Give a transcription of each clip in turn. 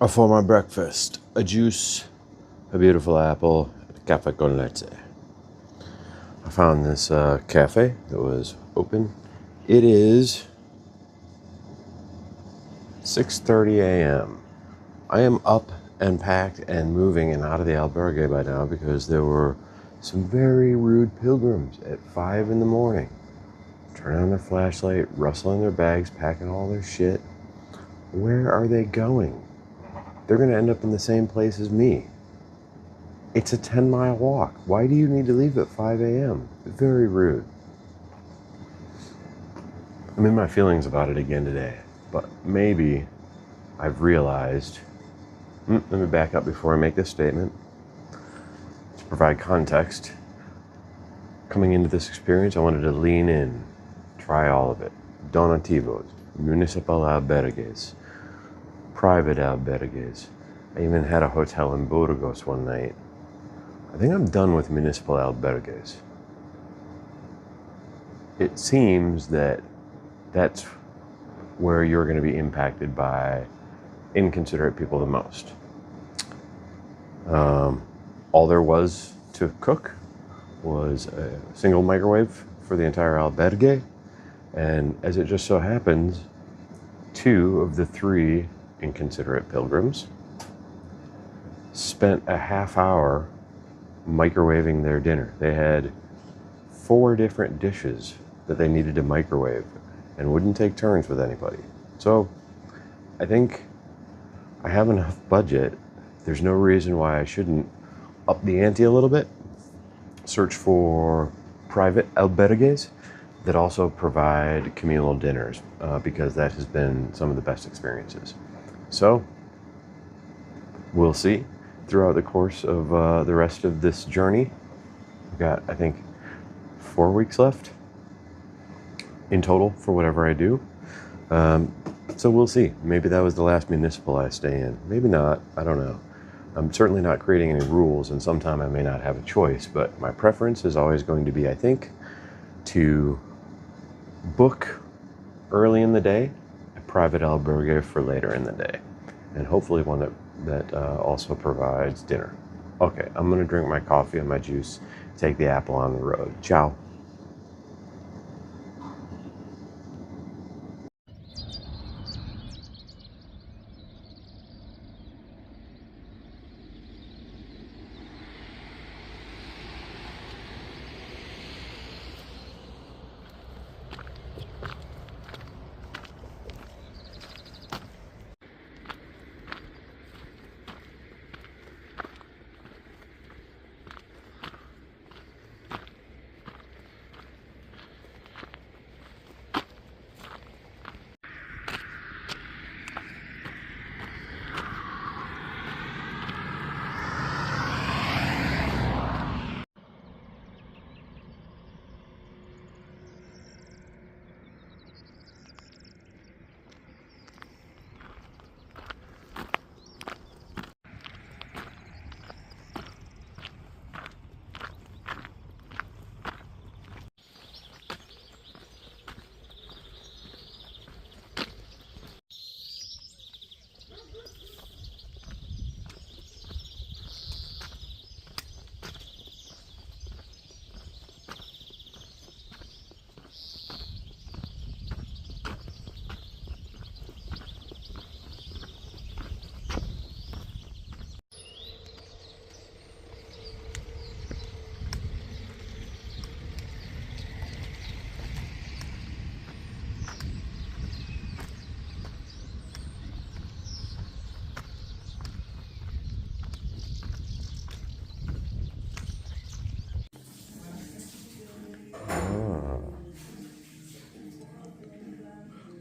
For my breakfast, a juice, a beautiful apple, cafe con leche. I found this cafe that was open. It is 6:30 a.m. I am up and packed and moving and out of the albergue by now because there were some very rude pilgrims at 5 in the morning. Turning on their flashlight, rustling their bags, packing all their shit. Where are they going? They're going to end up in the same place as me. It's a 10-mile walk. Why do you need to leave at 5 a.m.? Very rude. I'm in my feelings about it again today, but maybe I've realized. Let me back up before I make this statement. To provide context, coming into this experience, I wanted to lean in, try all of it. Donativos, municipal albergues, private albergues. I even had a hotel in Burgos one night. I think I'm done with municipal albergues. It seems that that's where you're going to be impacted by inconsiderate people the most. All there was to cook was a single microwave for the entire albergue, and as it just so happens, 2 of the 3 inconsiderate pilgrims spent a half hour microwaving their dinner. They had 4 different dishes that they needed to microwave and wouldn't take turns with anybody. So I think I have enough budget. There's no reason why I shouldn't up the ante a little bit, search for private albergues that also provide communal dinners, because that has been some of the best experiences. So we'll see throughout the course of the rest of this journey. We've got, I think, 4 weeks left in total for whatever I do. So we'll see. Maybe that was the last municipal I stay in. Maybe not. I don't know. I'm certainly not creating any rules, and sometime I may not have a choice, but my preference is always going to be, I think, to book early in the day a private albergue for later in the day, and hopefully one that also provides dinner. Okay, I'm going to drink my coffee and my juice, take the apple on the road. Ciao.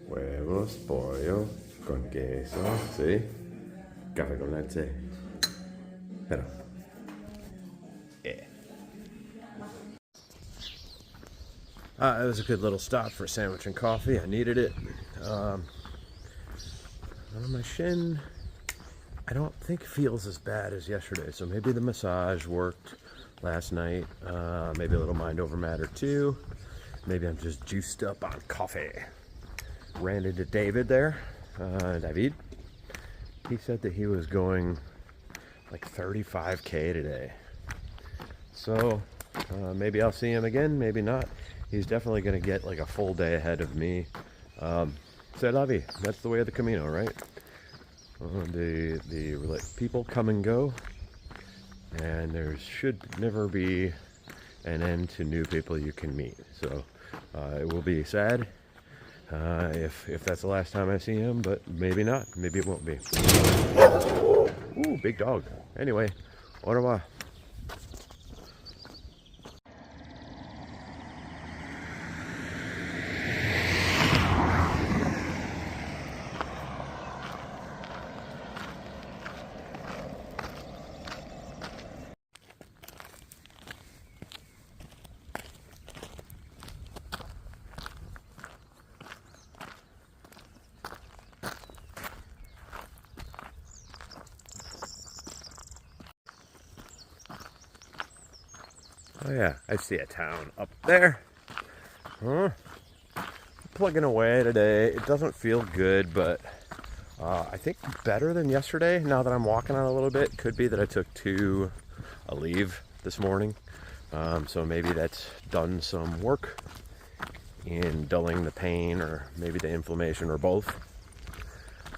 Huevos, pollo, con queso, sí. Café con leche. Pero, yeah. It was a good little stop for a sandwich and coffee. I needed it. On my shin, I don't think feels as bad as yesterday. So maybe the massage worked last night. Maybe a little mind over matter too. Maybe I'm just juiced up on coffee. Ran into David there. David. he said that he was going like 35K today. So maybe I'll see him again, maybe not. He's definitely going to get like a full day ahead of me. C'est la vie. That's the way of the Camino, right? People come and go, and there should never be an end to new people you can meet. So it will be sad if that's the last time I see him, but maybe not. Maybe it won't be. Ooh, big dog. Anyway, au revoir. Oh yeah, I see a town up there. Huh? Plugging away today. It doesn't feel good, but I think better than yesterday now that I'm walking on a little bit. Could be that I took a leave this morning. So maybe that's done some work in dulling the pain or maybe the inflammation or both.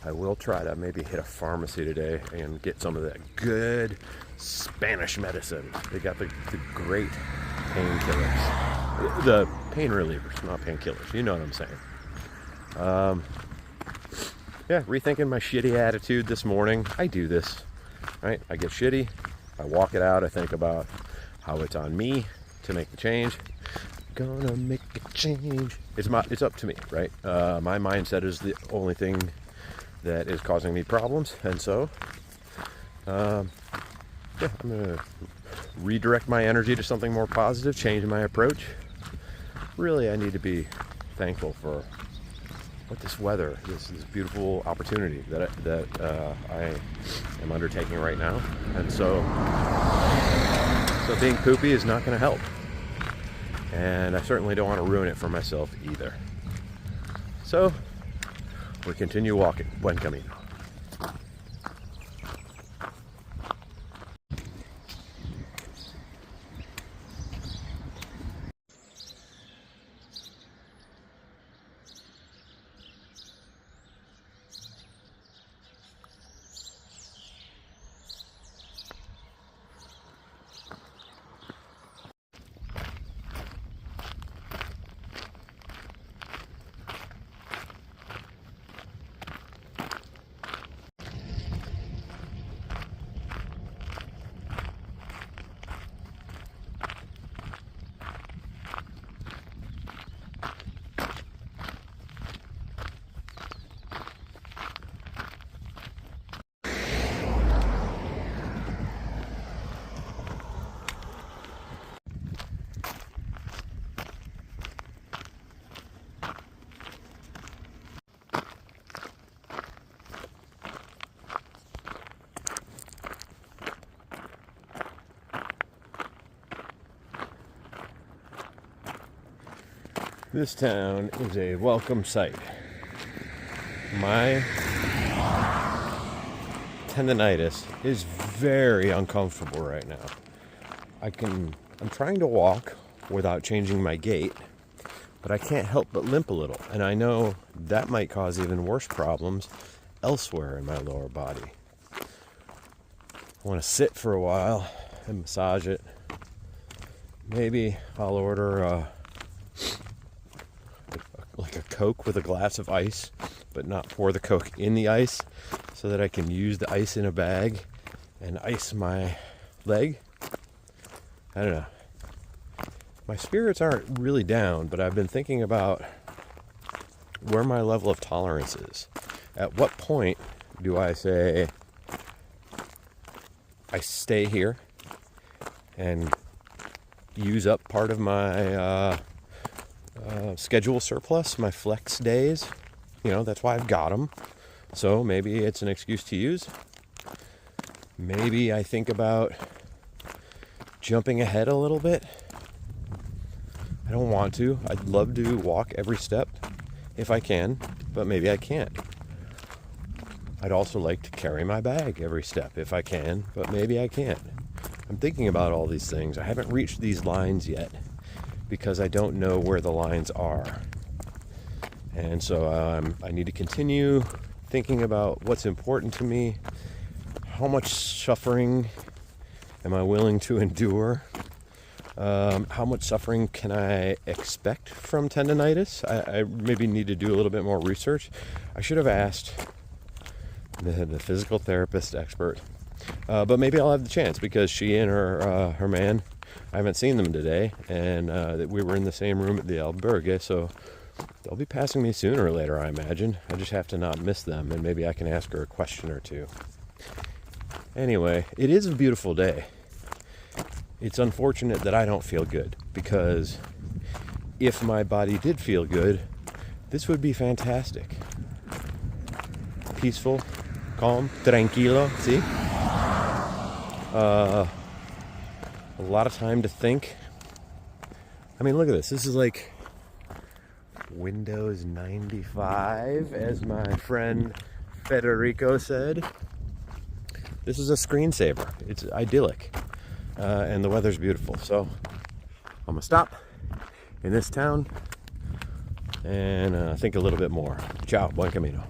I will try to maybe hit a pharmacy today and get some of that good Spanish medicine. They got the great painkillers. The pain relievers, not painkillers. You know what I'm saying. Yeah, rethinking my shitty attitude this morning. I do this, right? I get shitty. I walk it out. I think about how it's on me to make the change. Gonna make a change. It's up to me, right? My mindset is the only thing that is causing me problems, and so yeah, I'm gonna redirect my energy to something more positive, change my approach. Really, I need to be thankful for what this weather, this beautiful opportunity that I am undertaking right now, and so being poopy is not going to help, and I certainly don't want to ruin it for myself either. So we continue walking. Buen camino. This town is a welcome sight. My tendonitis is very uncomfortable right now. I'm trying to walk without changing my gait, but I can't help but limp a little. And I know that might cause even worse problems elsewhere in my lower body. I want to sit for a while and massage it. Maybe I'll order like a Coke with a glass of ice, but not pour the Coke in the ice, so that I can use the ice in a bag and ice my leg. I don't know. My spirits aren't really down, but I've been thinking about where my level of tolerance is. At what point do I say I stay here and use up part of my schedule surplus, my flex days? You know, that's why I've got them. So maybe it's an excuse to use. Maybe I think about jumping ahead a little bit. I don't want to. I'd love to walk every step if I can, but maybe I can't. I'd also like to carry my bag every step if I can, but maybe I can't. I'm thinking about all these things. I haven't reached these lines yet because I don't know where the lines are. And so I need to continue thinking about what's important to me, how much suffering am I willing to endure, how much suffering can I expect from tendonitis. I maybe need to do a little bit more research. I should have asked the physical therapist expert, but maybe I'll have the chance because she and her man, I haven't seen them today, and we were in the same room at the albergue, so they'll be passing me sooner or later, I imagine. I just have to not miss them, and maybe I can ask her a question or two. Anyway, it is a beautiful day. It's unfortunate that I don't feel good, because if my body did feel good, this would be fantastic. Peaceful, calm, tranquilo, see? A lot of time to think. I mean, look at this. This is like Windows 95, as my friend Federico said. This is a screensaver. It's idyllic. And the weather's beautiful. So I'm gonna stop in this town and think a little bit more. Ciao, buen camino.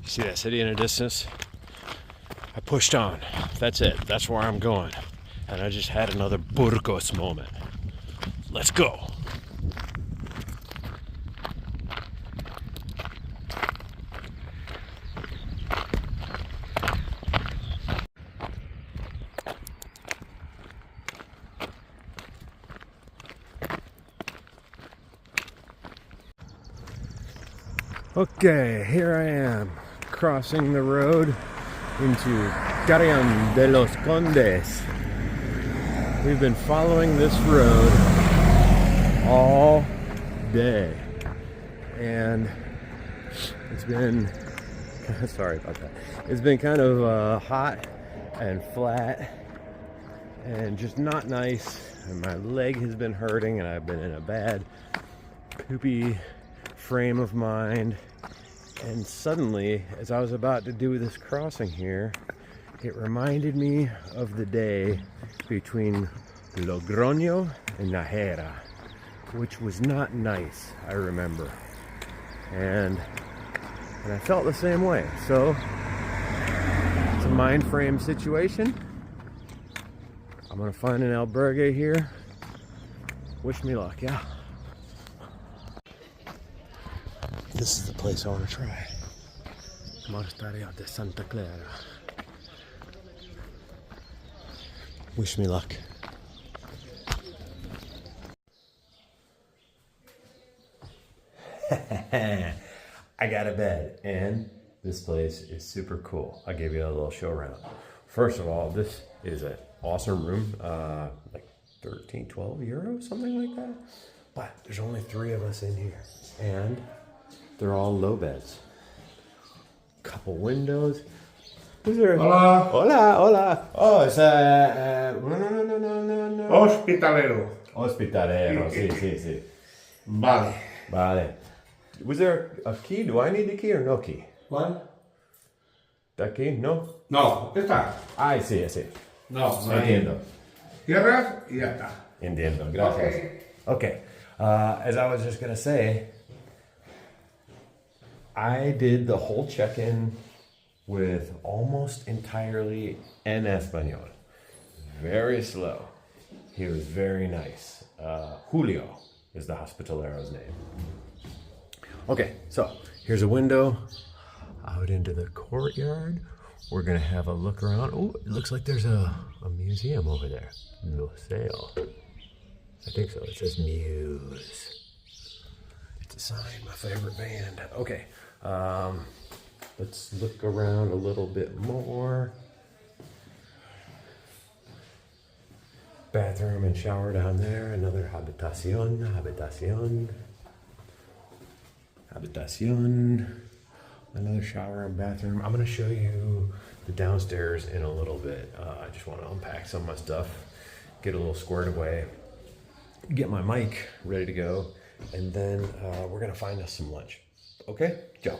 See that city in the distance? I pushed on. That's it. That's where I'm going. And I just had another Burgos moment. Let's go. Okay, here I am, crossing the road into Carrion de los Condes. We've been following this road all day, and it's been, sorry about that, it's been kind of hot and flat and just not nice, and my leg has been hurting, and I've been in a bad poopy frame of mind. And suddenly, as I was about to do this crossing here, it reminded me of the day between Logroño and Nájera, which was not nice, I remember. And I felt the same way. So it's a mind frame situation. I'm gonna find an albergue here. Wish me luck, yeah? This is the place I want to try. Monasterio de Santa Clara. Wish me luck. I got a bed, and this place is super cool. I'll give you a little show around. First of all, this is an awesome room, like 13, 12 euros, something like that. But there's only 3 of us in here, and they're all low beds. Couple windows. Who's there? Hola. Hola, hola. Oh, it's no. Hospitalero. Hospitalero, sí. Vale. Vale. Was there a key? Do I need the key or no key? ¿Cuál? That key? No? No, esta. I see, I see. No, no hay. Entiendo. Cierras y ya está. Entiendo. Gracias. Okay. As I was just going to say, I did the whole check-in with almost entirely en español. Very slow. He was very nice. Julio is the hospitalero's name. Okay, so here's a window out into the courtyard. We're gonna have a look around. Oh, it looks like there's a museum over there. Museo. I think so. It says Muse. It's a sign, my favorite band. Okay, let's look around a little bit more. Bathroom and shower down there. Another habitación. Another shower and bathroom. I'm going to show you the downstairs in a little bit. I just want to unpack some of my stuff, get a little squared away, get my mic ready to go, and then we're going to find us some lunch. Okay? Go.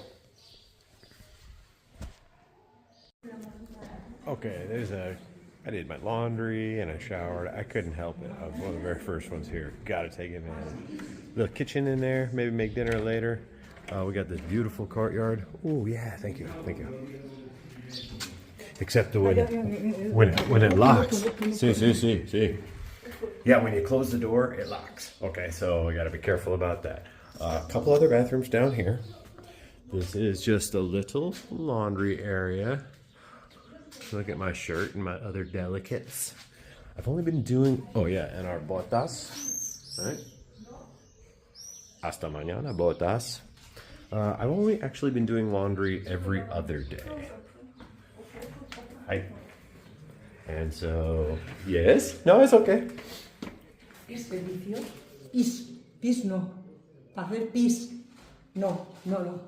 Okay, I did my laundry and I showered. I couldn't help it. I was one of the very first ones here. Gotta take advantage. Little kitchen in there, maybe make dinner later. We got this beautiful courtyard. Oh yeah, thank you. Except when it locks. See. Yeah, when you close the door, it locks. Okay, so we gotta be careful about that. A couple other bathrooms down here. This is just a little laundry area. Look at my shirt and my other delicates. I've only been doing, oh yeah, and our botas, right? Hasta mañana, botas. I've only actually been doing laundry every other day. And so, yes? No, it's okay. ¿Es servicio? Pis no. Para hacer pis. No. No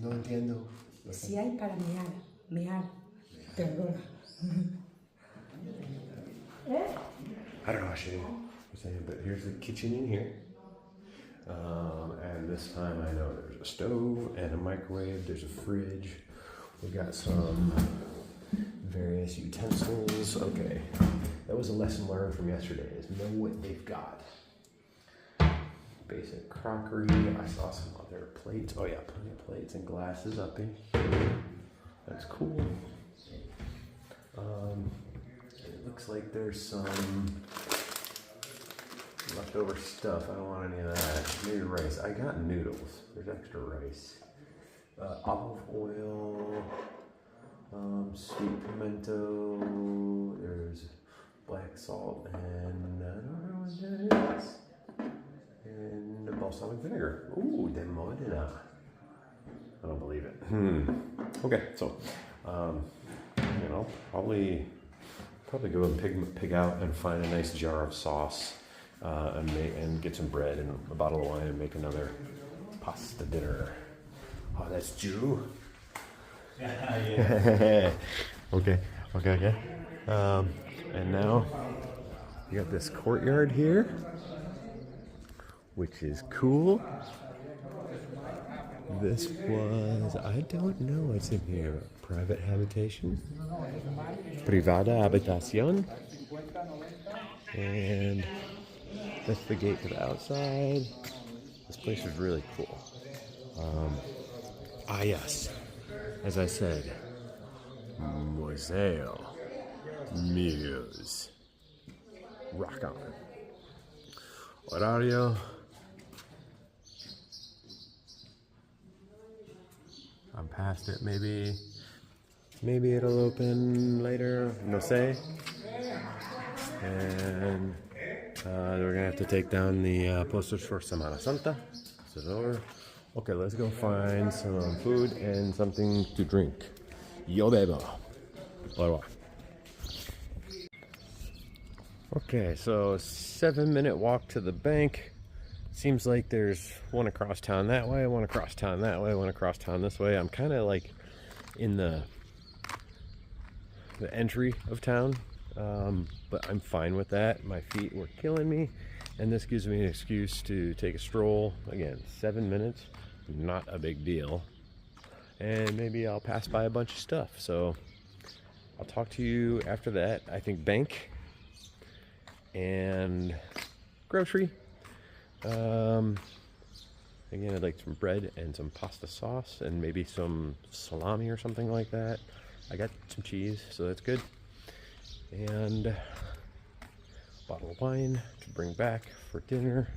entiendo. Si hay para mear. Perdona. I don't know what she was saying, but here's the kitchen in here. And this time I know there's a stove and a microwave, there's a fridge. We got some various utensils. Okay, that was a lesson learned from yesterday, is know what they've got. Basic crockery. I saw some other plates. Oh yeah, plenty of plates and glasses up in here. That's cool. It looks like there's some leftover stuff. I don't want any of that. Maybe rice. I got noodles. There's extra rice. Olive oil. Sweet pimento. There's black salt and I don't know what that is. And balsamic vinegar. Ooh, de Modena. I don't believe it. Okay, so probably go and pig out and find a nice jar of sauce and get some bread and a bottle of wine and make another pasta dinner. Oh, that's Jew. Yeah. Okay. And now you got this courtyard here, which is cool. This was, I don't know what's in here. Private habitation. Privada habitación. And that's the gate to the outside. This place is really cool. Yes. As I said, Museo. Muse. Rock on. Horario. I'm past it, maybe it'll open later, no sé. And we're gonna have to take down the posters for Semana Santa. This is over. Okay, let's go find some food and something to drink. Yo bebo. Au revoir. Okay, so 7-minute walk to the bank. Seems like there's one across town that way, one across town that way, one across town this way. I'm kind of like in the entry of town, but I'm fine with that. My feet were killing me, and this gives me an excuse to take a stroll. Again, 7 minutes, not a big deal. And maybe I'll pass by a bunch of stuff. So I'll talk to you after that. I think bank and grocery. Again, I'd like some bread and some pasta sauce and maybe some salami or something like that. I got some cheese, so that's good. And a bottle of wine to bring back for dinner.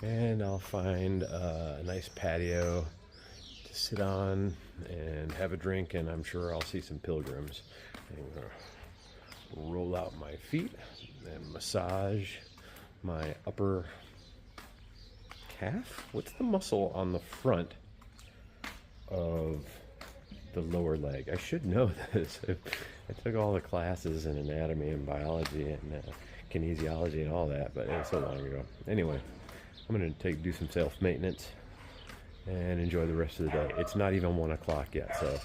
And I'll find a nice patio to sit on and have a drink, and I'm sure I'll see some pilgrims. I'm gonna roll out my feet and massage my upper calf. What's the muscle on the front of the lower leg? I should know this. I took all the classes in anatomy and biology and kinesiology and all that, but it was so long ago. Anyway, I'm gonna do some self-maintenance and enjoy the rest of the day. It's not even 1 o'clock yet, so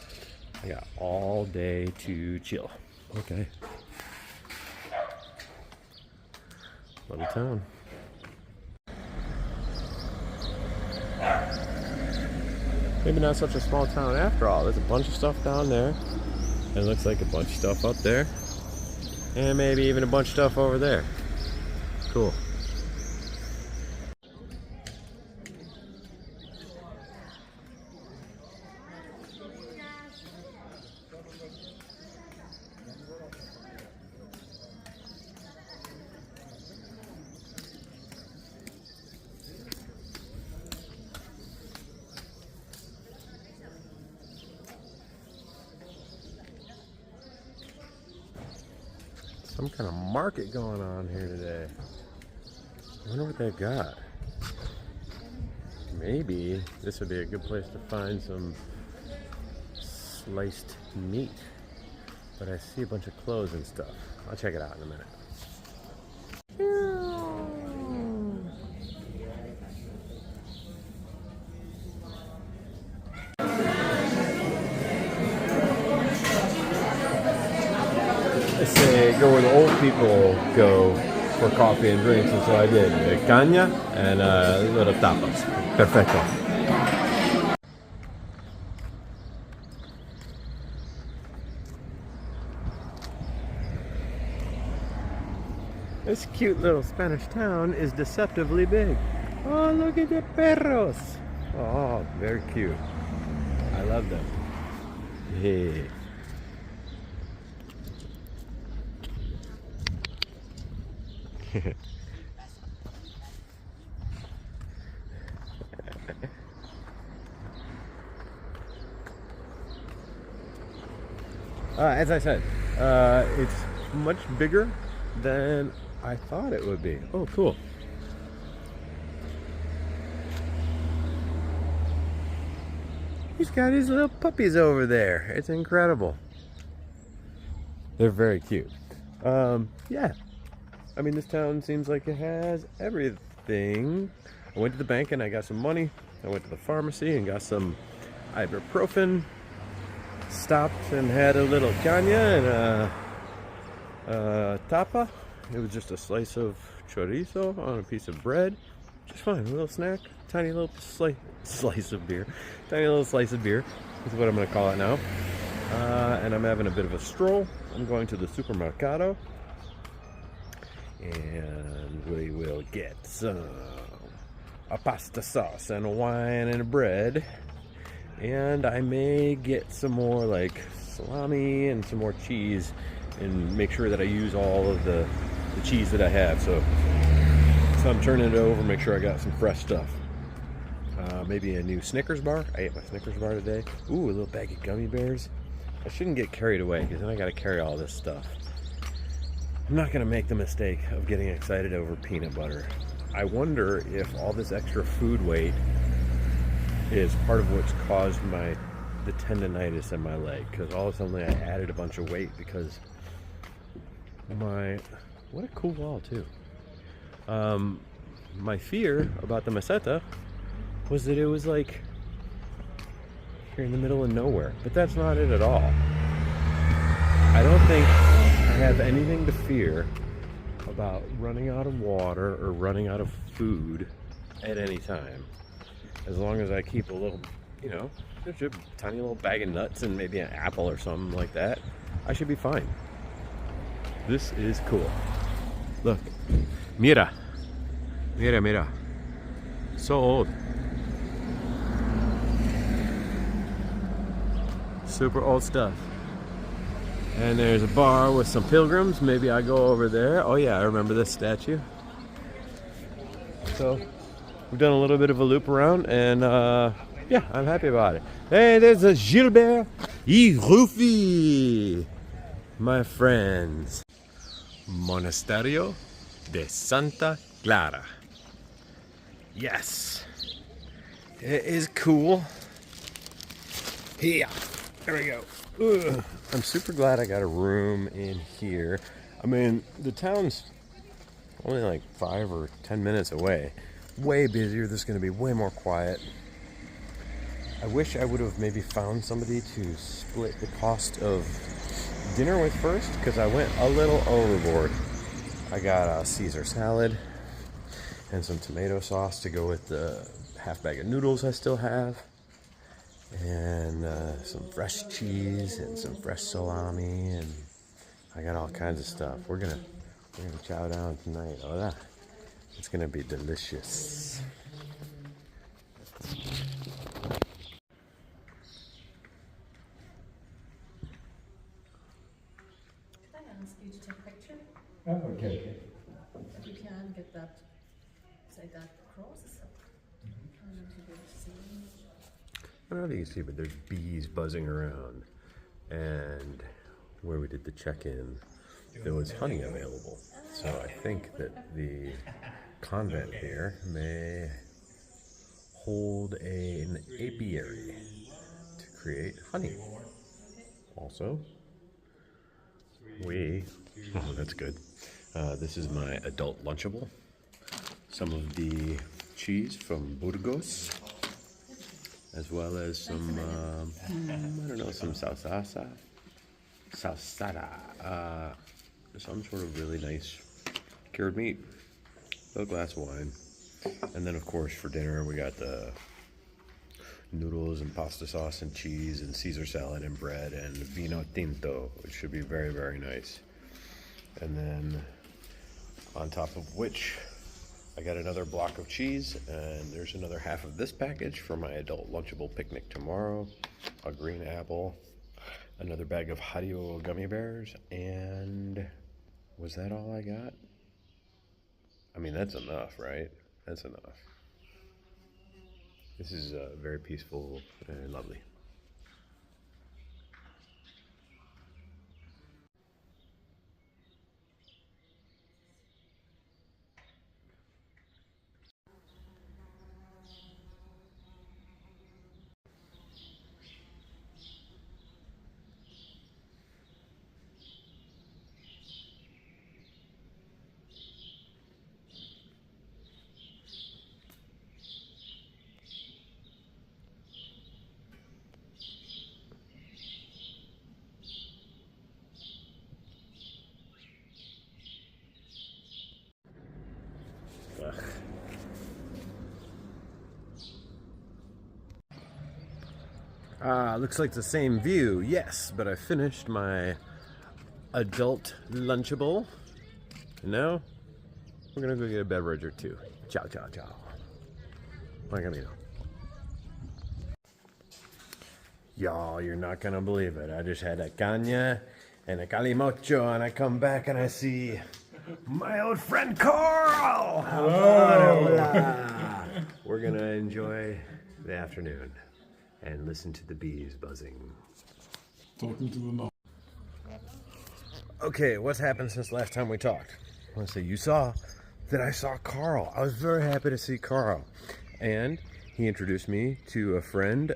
I got all day to chill. Okay. Little town. Maybe not such a small town after all. There's a bunch of stuff down there. And it looks like a bunch of stuff up there. And maybe even a bunch of stuff over there. Cool. Some kind of market going on here today. I wonder what they've got. Maybe this would be a good place to find some sliced meat. But I see a bunch of clothes and stuff. I'll check it out in a minute. They say go where the old people go for coffee and drinks, and so I did. Caña and little tapas. Perfecto. This cute little Spanish town is deceptively big. Oh, look at the perros. Oh, very cute. I love them. Hey. As I said, it's much bigger than I thought it would be. Oh, cool. He's got his little puppies over there. It's incredible. They're very cute. Yeah. I mean, this town seems like it has everything. I went to the bank and I got some money. I went to the pharmacy and got some ibuprofen. Stopped and had a little caña and a tapa. It was just a slice of chorizo on a piece of bread. Just fine, a little snack. Tiny little slice of beer. Tiny little slice of beer is what I'm going to call it now. And I'm having a bit of a stroll. I'm going to the supermercado. And we will get a pasta sauce and a wine and a bread. And I may get some more like salami and some more cheese and make sure that I use all of the cheese that I have. So I'm turning it over, make sure I got some fresh stuff. Maybe a new Snickers bar. I ate my Snickers bar today. Ooh, a little bag of gummy bears. I shouldn't get carried away because then I got to carry all this stuff. I'm not going to make the mistake of getting excited over peanut butter. I wonder if all this extra food weight is part of what's caused the tendonitis in my leg, because all of a sudden I added a bunch of weight because what a cool wall too. My fear about the meseta was that it was like here in the middle of nowhere, but that's not it at all. I don't think I have anything to fear about running out of water or running out of food at any time. as long as I keep a little, you know, just a tiny little bag of nuts and maybe an apple or something like that, I should be fine. This is cool. Look, mira, mira, mira. So old. Super old stuff. And there's a bar with some pilgrims. Maybe I go over there. Oh yeah, I remember this statue. So we've done a little bit of a loop around, and yeah, I'm happy about it. Hey, there's a Gilbert y Rufi, my friends. Monasterio de Santa Clara. Yes, it is cool. Here, there we go. Ugh. I'm super glad I got a room in here. I mean, the town's only like 5 or 10 minutes away. Way busier. This is going to be way more quiet. I wish I would have maybe found somebody to split the cost of dinner with first, because I went a little overboard. I got a Caesar salad and some tomato sauce to go with the half bag of noodles I still have, and some fresh cheese and some fresh salami, and I got all kinds of stuff. We're gonna chow down tonight. Oh, that it's gonna be delicious. Can I ask you to take a picture? Okay. If you can get that, say that cross. I don't know if you'll be able to see them. I don't know if you can see, but there's bees buzzing around. And where we did the check-in, there was honey available. So I think that the convent here may hold an apiary to create honey. Also, oh, that's good. This is my adult Lunchable. Some of the cheese from Burgos, as well as some, I don't know, some salsada, some sort of really nice cured meat, a glass of wine. And then, of course, for dinner, we got the noodles and pasta sauce and cheese and Caesar salad and bread and vino tinto, which should be very, very nice. And then on top of which, I got another block of cheese, and there's another half of this package for my adult Lunchable picnic tomorrow, a green apple, another bag of Haribo gummy bears, and was that all I got? I mean, that's enough, right? That's enough. This is very peaceful and lovely. Looks like the same view, yes, but I finished my adult Lunchable. And now, we're gonna go get a beverage or two. Ciao, ciao, ciao. Bye, Camino. Y'all, you're not gonna believe it. I just had a caña and a calimocho, and I come back and I see my old friend Carl. Hello. We're gonna enjoy the afternoon and listen to the bees buzzing. Talking to the mom. Okay, what's happened since last time we talked? Let's see, you saw that I saw Carl. I was very happy to see Carl. And he introduced me to a friend,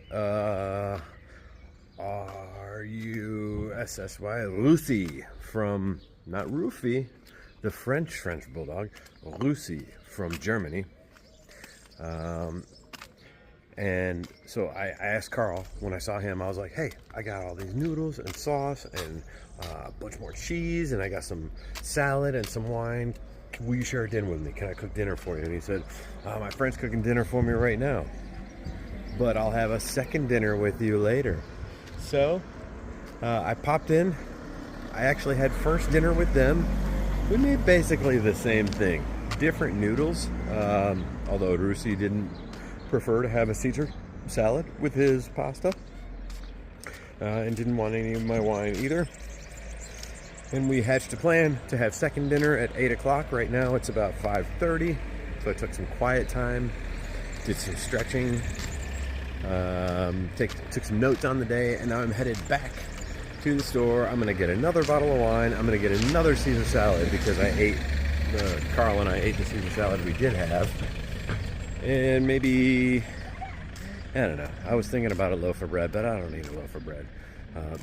R-U-S-S-Y, Lucy, from, not Roofy, the French bulldog, Lucy from Germany. And so I asked Carl, when I saw him, I was like, hey, I got all these noodles and sauce and a bunch more cheese, and I got some salad and some wine. Will you share dinner with me? Can I cook dinner for you? And he said, my friend's cooking dinner for me right now. but I'll have a second dinner with you later. So, I popped in. I actually had first dinner with them. We made basically the same thing. Different noodles, although Rusi didn't prefer to have a Caesar salad with his pasta. And didn't want any of my wine either. And we hatched a plan to have second dinner at 8 o'clock. Right now it's about 5:30. So I took some quiet time, did some stretching, took some notes on the day, and now I'm headed back to the store. I'm gonna get another bottle of wine. I'm gonna get another Caesar salad because Carl and I ate the Caesar salad we did have. And maybe, I don't know, I was thinking about a loaf of bread, but I don't need a loaf of bread.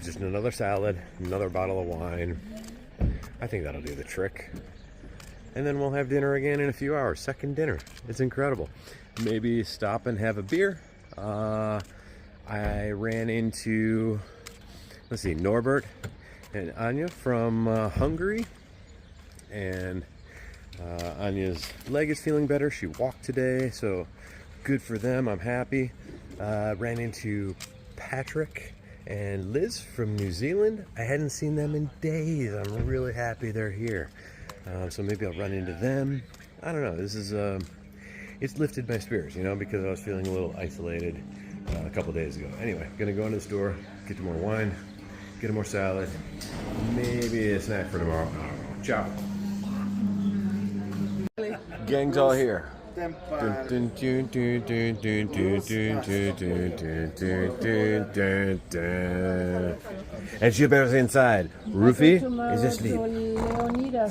Just another salad, another bottle of wine. I think that'll do the trick. And then we'll have dinner again in a few hours. Second dinner. It's incredible. Maybe stop and have a beer. I ran into, let's see, Norbert and Anya from Hungary. And Anya's leg is feeling better. She walked today, so good for them. I'm happy. Ran into Patrick and Liz from New Zealand. I hadn't seen them in days. I'm really happy they're here. So maybe I'll run into them. I don't know. This is it's lifted my spirits, you know, because I was feeling a little isolated a couple days ago. Anyway, gonna go into the store, get some more wine, get more salad, maybe a snack for tomorrow. I don't know. Ciao. Gang's all here. And Gilbert's inside. Rufy is asleep.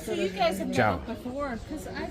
So you guys have met Ciao. up before, because I